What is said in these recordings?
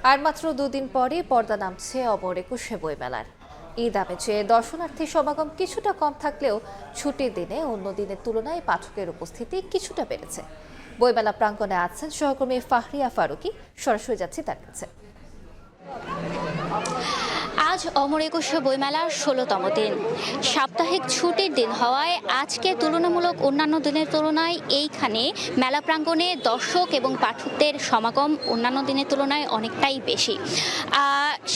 আর মাত্র দুদিন পরে পর্দা নামছে অমর একুশে বইমেলার। ঈদ আমেজে দর্শনার্থী সমাগম কিছুটা কম থাকলেও ছুটির দিনে অন্য দিনের তুলনায় পাঠকের উপস্থিতি কিছুটা বেড়েছে। বইমেলা প্রাঙ্গণে আছেন সহকর্মী ফাহরিয়া ফারুকী, সরাসরি যাচ্ছি তার কাছে। আজ অমর একুশে বইমেলার ১৬তম দিন। সাপ্তাহিক ছুটির দিন হওয়ায় আজকে তুলনামূলক অন্যান্য দিনের তুলনায় এইখানে মেলা প্রাঙ্গণে দর্শক এবং পাঠকদের সমাগম অন্যান্য দিনের তুলনায় অনেকটাই বেশি।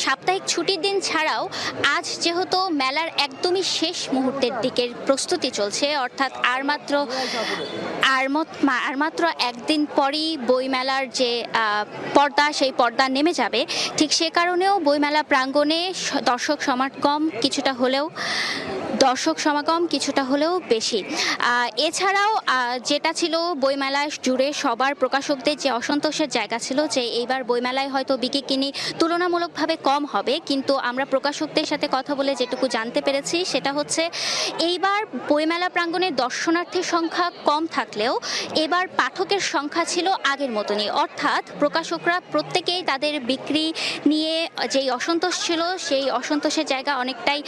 সাপ্তাহিক ছুটির দিন ছাড়াও আজ যেহেতু মেলার একদমই শেষ মুহূর্তের দিকের প্রস্তুতি চলছে, অর্থাৎ আর মাত্র একদিন পরই বইমেলার যে পর্দা সেই পর্দা নেমে যাবে, ঠিক সে কারণেও বইমেলা প্রাঙ্গণে দর্শক সমাগম কিছুটা হলেও বেশি। এছাড়াও যেটা ছিল বইমেলায় জুড়ে সবার প্রকাশকদের যে অসন্তোষের জায়গা ছিল যে এইবার বইমেলায় হয়তো বিক্রি তুলনামূলকভাবে কম হবে, কিন্তু আমরা প্রকাশকদের সাথে কথা বলে যেটুকু জানতে পেরেছি সেটা হচ্ছে এইবার বইমেলা প্রাঙ্গণে দর্শনার্থীর সংখ্যা কম থাকলেও এবার পাঠকের সংখ্যা ছিল আগের মতনই, অর্থাৎ প্রকাশকরা প্রত্যেকেই তাদের বিক্রি নিয়ে যেই অসন্তোষ ছিল সেই অসন্তোষের জায়গা অনেকটাই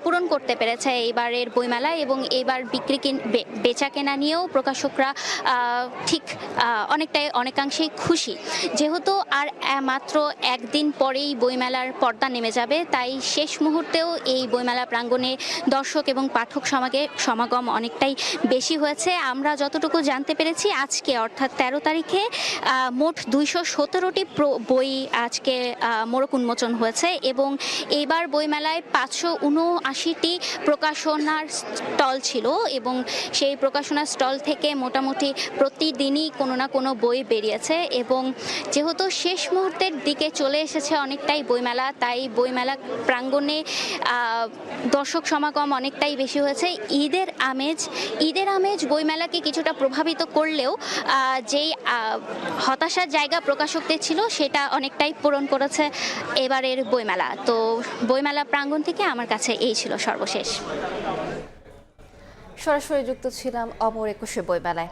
পূরণ করতে পেরেছে এইবারের বইমেলায়, এবং এইবার বেচা কেনা নিয়েও প্রকাশকরা ঠিক অনেকাংশেই খুশি। যেহেতু আর মাত্র একদিন পরেই বইমেলার পর্দা নেমে যাবে, তাই শেষ মুহূর্তেও এই বইমেলা প্রাঙ্গণে দর্শক এবং পাঠক সমাগম অনেকটাই বেশি হয়েছে। আমরা যতটুকু জানতে পেরেছি আজকে অর্থাৎ ১৩ তারিখে মোট ২১৭টি বই আজকে মোড়ক উন্মোচন হয়েছে, এবং এইবার বইমেলায় ৫৭৯টি প্রকাশনার স্টল ছিল, এবং সেই প্রকাশনার স্টল থেকে মোটামুটি প্রতিদিনই কোনো না কোনো বই বেরিয়েছে। এবং যেহেতু শেষ মুহূর্তের দিকে চলে এসেছে অনেকটাই বইমেলা, তাই বইমেলা প্রাঙ্গণে দর্শক সমাগম অনেকটাই বেশি হয়েছে। ঈদের আমেজ বইমেলাকে কিছুটা প্রভাবিত করলেও যেই হতাশার জায়গা প্রকাশকদের ছিল সেটা অনেকটাই পূরণ করেছে এবারের বইমেলা। তো বইমেলা প্রাঙ্গণ থেকে আমার কাছে এই ছিল সর্বশেষ। সরাসরি যুক্ত ছিলাম অমর একুশে বইমেলায়।